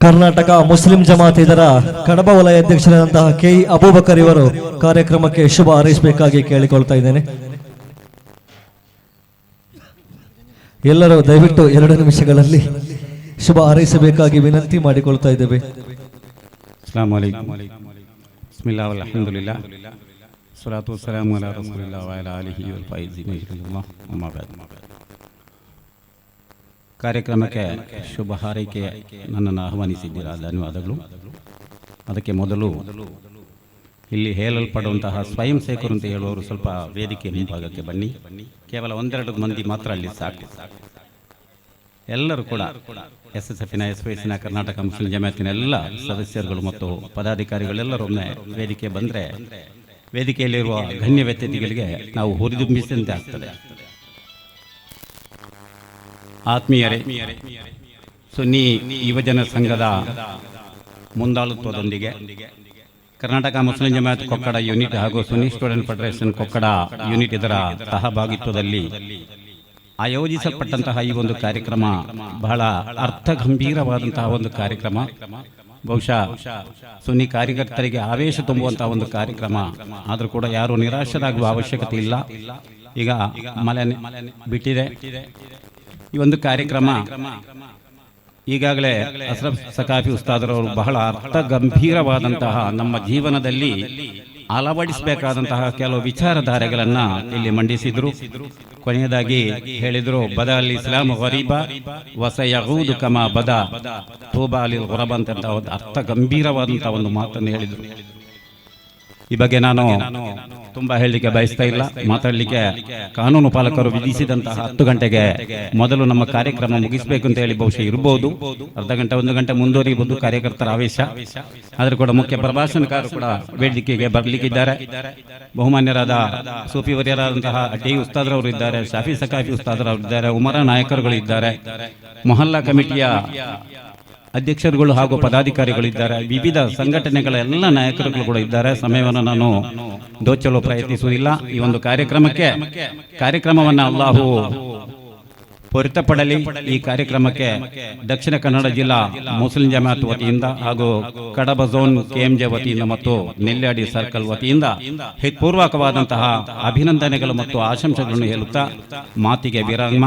Karnataka Muslim Jamaat ಇದರ ಕಡಬ ವಲಯ ಅಧ್ಯಕ್ಷರಾದಂತಹ K Abubakar ಇವರು ಕಾರ್ಯಕ್ರಮಕ್ಕೆ ಶುಭ ಹಾರೈಸಬೇಕಾಗಿ ಕೇಳಿಕೊಳ್ತಾ ಇದ್ದೇನೆ. ಎಲ್ಲರೂ ದಯವಿಟ್ಟು 2 ನಿಮಿಷಗಳಲ್ಲಿ ಶುಭ ಹಾರೈಸಬೇಕಾಗಿ ವಿನಂತಿ ಮಾಡಿಕೊಳ್ತಾ ಇದ್ದೇವೆ. ಅಸ್ಸಲಾಮು ಅಲೈಕುಂ ಬಿಸ್ಮಿಲ್ಲಾಹ್ ವಲ್ಹಮ್ದುಲಿಲ್ಲಾಹ್ ಸ್ವಲಾತು ವಸ್ಸಲಾಮು ಅಲಾ ರಸೂಲಿಲ್ಲಾಹ್ ವ ಅಲಾ ಆಲಿಹಿ ವಲ್ ಫೈಜಿನ ಇಲ್ಲಾಹ್ ಅಮ್ಮಾ ಬಅದ್. ಕಾರ್ಯಕ್ರಮಕ್ಕೆ ಶುಭ ಹಾರೈಕೆ ನನ್ನನ್ನು ಆಹ್ವಾನಿಸಿದ್ದೀರಾ, ಧನ್ಯವಾದಗಳು. ಅದಕ್ಕೆ ಮೊದಲು ಇಲ್ಲಿ ಹೇಳಲ್ಪಡುವಂತಹ ಸ್ವಯಂ ಸೇವಕರು ಅಂತ ಹೇಳುವವರು ಸ್ವಲ್ಪ ವೇದಿಕೆ ಮುಂಭಾಗಕ್ಕೆ ಬನ್ನಿ. ಕೇವಲ 1-2 ಮಂದಿ ಮಾತ್ರ ಅಲ್ಲಿ ಸಾಕು. ಎಲ್ಲರೂ ಕೂಡ SSFನ SYSನ ಕರ್ನಾಟಕ ಮುಸ್ಲಿಂ ಜಮಾತಿನ ಎಲ್ಲ ಸದಸ್ಯರುಗಳು ಮತ್ತು ಪದಾಧಿಕಾರಿಗಳೆಲ್ಲರೂ ಒಮ್ಮೆ ವೇದಿಕೆ ಬಂದರೆ ವೇದಿಕೆಯಲ್ಲಿರುವ ಗಣ್ಯ ವ್ಯಕ್ತಿಗಳಿಗೆ ನಾವು ಹುರಿದುಂಬಿಸಿದಂತೆ ಆಗ್ತದೆ. ಆತ್ಮೀಯರೇ, ಸುನ್ನಿ ಯುವಜನ ಸಂಘದ ಮುಂದಾಳುತ್ವದೊಂದಿಗೆ ಕರ್ನಾಟಕ ಮುಸ್ಲಿಂ ಜಮಾತ್ ಕೊಕ್ಕಡ ಯೂನಿಟ್ ಹಾಗೂ ಸುನ್ನಿ ಸ್ಟೂಡೆಂಟ್ ಫೆಡರೇಷನ್ ಕೊಕ್ಕಡ ಯೂನಿಟ್ ಇದರ ಸಹಭಾಗಿತ್ವದಲ್ಲಿ ಆಯೋಜಿಸಲ್ಪಟ್ಟಂತಹ ಈ ಒಂದು ಕಾರ್ಯಕ್ರಮ ಬಹಳ ಅರ್ಥಗಂಭೀರವಾದಂತಹ ಒಂದು ಕಾರ್ಯಕ್ರಮ. ಬಹುಶಃ ಸುನ್ನಿ ಕಾರ್ಯಕರ್ತರಿಗೆ ಆವೇಶ ತುಂಬುವಂತಹ ಒಂದು ಕಾರ್ಯಕ್ರಮ. ಆದರೂ ಕೂಡ ಯಾರು ನಿರಾಶರಾಗುವ ಅವಶ್ಯಕತೆ ಇಲ್ಲ. ಈಗ ಮಳೆ ಬಿಟ್ಟಿದೆ. ಈ ಒಂದು ಕಾರ್ಯಕ್ರಮ ಈಗಾಗಲೇ ಅಶ್ರಫ್ ಸಕಾಫಿ ಉಸ್ತಾದರವರು ಬಹಳ ಅರ್ಥ ಗಂಭೀರವಾದಂತಹ ನಮ್ಮ ಜೀವನದಲ್ಲಿ ಅಳವಡಿಸಬೇಕಾದಂತಹ ಕೆಲವು ವಿಚಾರಧಾರೆಗಳನ್ನು ಇಲ್ಲಿ ಮಂಡಿಸಿದ್ರು. ಕೊನೆಯದಾಗಿ ಹೇಳಿದ್ರು, ಬದಾ ಅಲ್ ಇಸ್ಲಾಂ ಗರೀಬ ವಸಯಗೂದು ಕಮಾ ಬದಾ ತೂಬಾ ಲಿಲ್ ಗುರಬಾ ಅಂತ ಒಂದು ಅರ್ಥ ಗಂಭೀರವಾದಂತಹ ಒಂದು ಮಾತನ್ನು ಹೇಳಿದ್ರು. ಈ ಬಗ್ಗೆ ನಾನು ತುಂಬಾ ಹೇಳಲಿಕ್ಕೆ ಬಯಸ್ತಾ ಇಲ್ಲ. ಮಾತಾಡಲಿಕ್ಕೆ ಕಾನೂನು ಪಾಲಕರು ವಿಧಿಸಿದಂತಹ 10 ಗಂಟೆಗೆ ಮೊದಲು ನಮ್ಮ ಕಾರ್ಯಕ್ರಮ ಮುಗಿಸಬೇಕು ಅಂತ ಹೇಳಿ ಬಹುಶಃ ಇರಬಹುದು. ಅರ್ಧ ಗಂಟೆ 1 ಗಂಟೆ ಮುಂದುವರಿಯಬಹುದು ಕಾರ್ಯಕರ್ತರ ಆವೇಶ. ಆದರೂ ಕೂಡ ಮುಖ್ಯ ಪ್ರಭಾಷಣಕಾರರು ಕೂಡ ವೇದಿಕೆಗೆ ಬರಲಿಕ್ಕಿದ್ದಾರೆ. ಬಹುಮಾನ್ಯರಾದ ಸೂಫಿ ವರ್ಯರಾದಂತಹ ಡಿ ಉಸ್ತಾದ್ರವರು ಇದ್ದಾರೆ, ಶಾಫಿ ಸಕಾಫಿ ಉಸ್ತಾದ್ರವರು ಇದ್ದಾರೆ, ಉಮರ ನಾಯಕರುಗಳು ಇದ್ದಾರೆ, ಮೊಹಲ್ಲಾ ಕಮಿಟಿಯ ಅಧ್ಯಕ್ಷರುಗಳು ಹಾಗೂ ಪದಾಧಿಕಾರಿಗಳಿದ್ದಾರೆ, ವಿವಿಧ ಸಂಘಟನೆಗಳ ಎಲ್ಲ ನಾಯಕರುಗಳು ಕೂಡ ಇದ್ದಾರೆ. ಸಮಯವನ್ನು ನಾನು ದೋಚಲು ಪ್ರಯತ್ನಿಸುವುದಿಲ್ಲ. ಈ ಒಂದು ಕಾರ್ಯಕ್ರಮವನ್ನು ಅಲ್ಲಾಹು ಪೊರೆತಪಡಲಿ. ಈ ಕಾರ್ಯಕ್ರಮಕ್ಕೆ ದಕ್ಷಿಣ ಕನ್ನಡ ಜಿಲ್ಲಾ ಮುಸ್ಲಿಂ ಜಮಾತ್ ವತಿಯಿಂದ ಹಾಗೂ ಕಡಬ ಝೋನ್ KMJ ವತಿಯಿಂದ ಮತ್ತು ನೆಲ್ಯಾಡಿ ಸರ್ಕಲ್ ವತಿಯಿಂದ ಪೂರ್ವಕವಾದಂತಹ ಅಭಿನಂದನೆಗಳು ಮತ್ತು ಆಶಂಸೆಗಳನ್ನು ಹೇಳುತ್ತಾ ಮಾತಿಗೆ ವಿರಾಮ.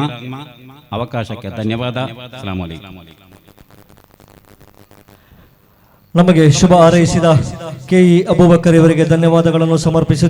ಅವಕಾಶಕ್ಕೆ ಧನ್ಯವಾದ. ಅಸ್ಸಲಾಮು ಅಲೈಕುಂ. ನಮಗೆ ಶುಭ ಹಾರೈಸಿದ ಕೆ ಅಬೂಬಕರ್ ಇವರಿಗೆ ಧನ್ಯವಾದಗಳನ್ನು ಸಮರ್ಪಿಸುತ್ತೇವೆ.